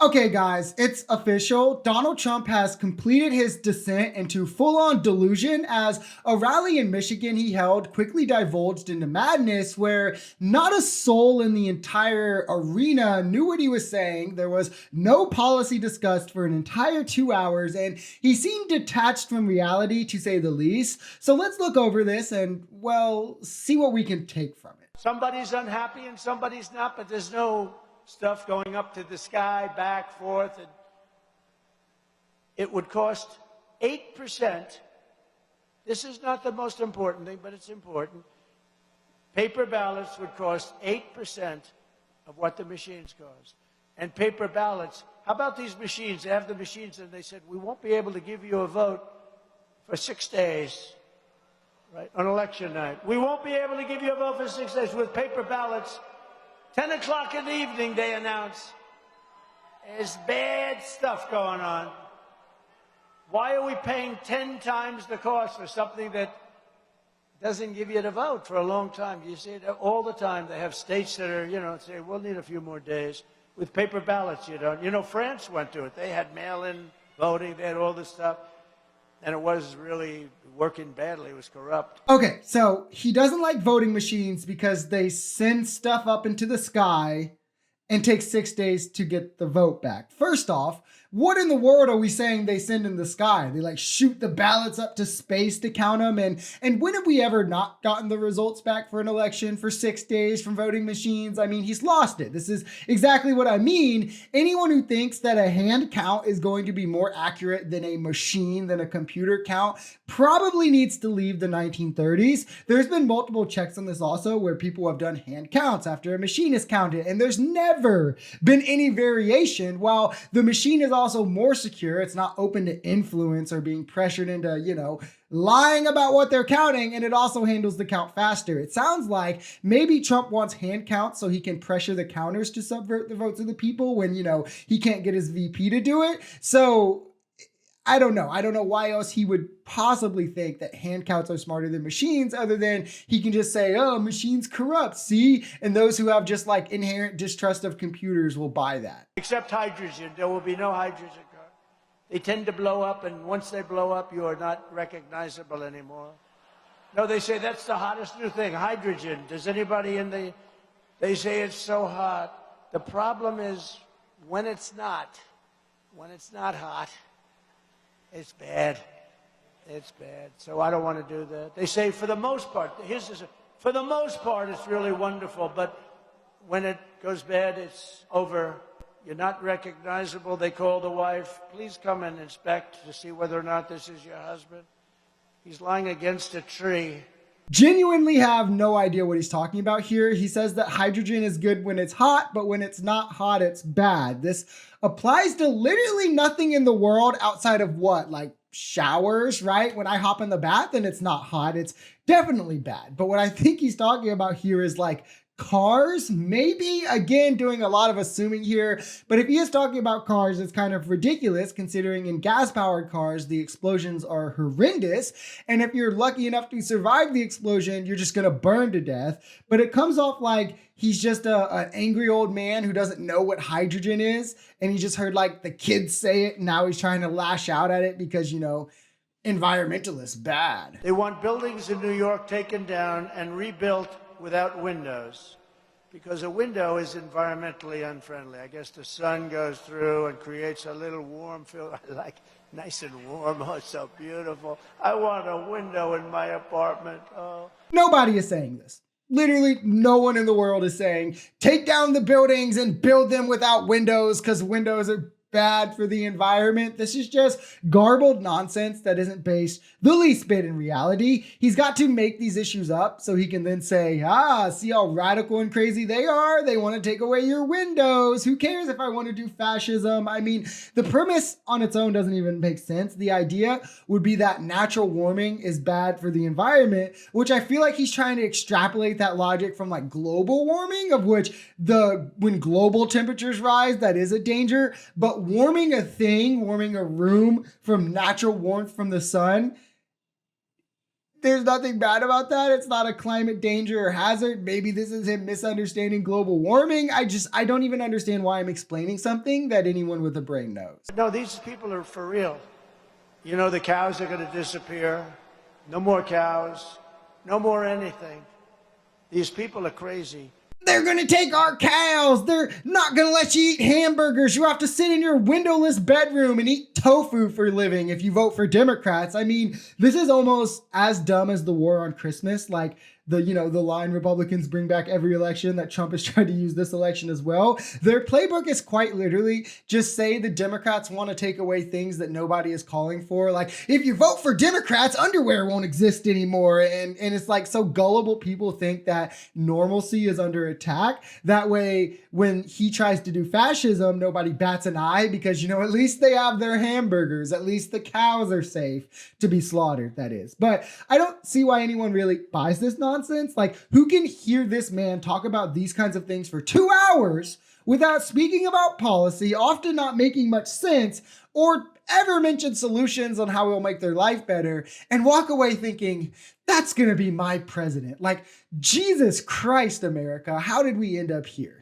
Okay, guys, it's official. Donald Trump has completed his descent into full-on delusion as a rally in Michigan he held quickly divulged into madness where not a soul in the entire arena knew what he was saying. There was no policy discussed for an entire 2 hours, and he seemed detached from reality, to say the least. So let's look over this and, well, see what we can take from it. Somebody's unhappy and somebody's not, but there's no stuff going up to the sky, back, forth. And it would cost 8%. This is not the most important thing, but it's important. Paper ballots would cost 8% of what the machines cost. And paper ballots, how about these machines? They have the machines and they said, we won't be able to give you a vote for 6 days, right, on election night. We won't be able to give you a vote for 6 days with paper ballots. 10 o'clock in the evening, they announce, there's bad stuff going on. Why are we paying 10 times the cost for something that doesn't give you the vote for a long time? You see it all the time. They have states that are, say, we'll need a few more days. With paper ballots, you don't. France went to it. They had mail-in voting. They had all this stuff. And it was really working badly. It was corrupt. Okay, so he doesn't like voting machines because they send stuff up into the sky and take 6 days to get the vote back. First off, what in the world are we saying they send in the sky? They like shoot the ballots up to space to count them. And when have we ever not gotten the results back for an election for 6 days from voting machines? I mean, he's lost it. This is exactly what I mean. Anyone who thinks that a hand count is going to be more accurate than a machine, than a computer count, probably needs to leave the 1930s. There's been multiple checks on this also where people have done hand counts after a machine is counted, and there's never been any variation. While the machine is also more secure, it's not open to influence or being pressured into, lying about what they're counting, and it also handles the count faster. It sounds like maybe Trump wants hand counts so he can pressure the counters to subvert the votes of the people when, he can't get his VP to do it. So I don't know. I don't know why else he would possibly think that hand counts are smarter than machines, other than he can just say, oh, machines corrupt, see? And those who have just like inherent distrust of computers will buy that. Except hydrogen. There will be no hydrogen cars. They tend to blow up, and once they blow up, you are not recognizable anymore. No, they say that's the hottest new thing, hydrogen. Does anybody they say it's so hot. The problem is when it's not hot, it's bad. It's bad. So I don't want to do that. They say for the most part, for the most part, it's really wonderful. But when it goes bad, it's over. You're not recognizable. They call the wife, please come and inspect to see whether or not this is your husband. He's lying against a tree. Genuinely have no idea what he's talking about here. He says that hydrogen is good when it's hot, but when it's not hot, it's bad. This applies to literally nothing in the world outside of what? Like showers, right? When I hop in the bath and it's not hot, it's definitely bad. But what I think he's talking about here is like cars, maybe, again, doing a lot of assuming here. But if he is talking about cars, it's kind of ridiculous considering in gas-powered cars, the explosions are horrendous. And if you're lucky enough to survive the explosion, you're just going to burn to death. But it comes off like he's just an angry old man who doesn't know what hydrogen is. And he just heard like the kids say it. And now he's trying to lash out at it because, environmentalists bad. They want buildings in New York taken down and rebuilt without windows, because a window is environmentally unfriendly. I guess the sun goes through and creates a little warm feel. I like nice and warm. Oh, it's so beautiful. I want a window in my apartment. Oh. Nobody is saying this. Literally no one in the world is saying, take down the buildings and build them without windows because windows are bad for the environment. This is just garbled nonsense that isn't based the least bit in reality. He's got to make these issues up so he can then say, see how radical and crazy they are? They want to take away your windows. Who cares if I want to do fascism? I mean, the premise on its own doesn't even make sense. The idea would be that natural warming is bad for the environment, which I feel like he's trying to extrapolate that logic from like global warming, of which when global temperatures rise, that is a danger. But warming a room from natural warmth from the sun, there's nothing bad about that. It's not a climate danger or hazard. Maybe this is him misunderstanding global warming. I don't even understand why I'm explaining something that anyone with a brain knows. No, these people are for real. You know, the cows are going to disappear. No more cows. No more anything. These people are crazy. They're going to take our cows. They're not going to let you eat hamburgers. You have to sit in your windowless bedroom and eat tofu for a living if you vote for Democrats. I mean, this is almost as dumb as the war on Christmas. Like the line Republicans bring back every election that Trump has tried to use this election as well. Their playbook is quite literally just say the Democrats want to take away things that nobody is calling for. Like, if you vote for Democrats, underwear won't exist anymore. And it's like, so gullible people think that normalcy is under attack. That way, when he tries to do fascism, nobody bats an eye because, at least they have their hamburgers. At least the cows are safe to be slaughtered, that is. But I don't see why anyone really buys this nonsense. Like, who can hear this man talk about these kinds of things for 2 hours without speaking about policy, often not making much sense, or ever mention solutions on how it will make their life better, and walk away thinking, that's going to be my president? Like, Jesus Christ, America, how did we end up here?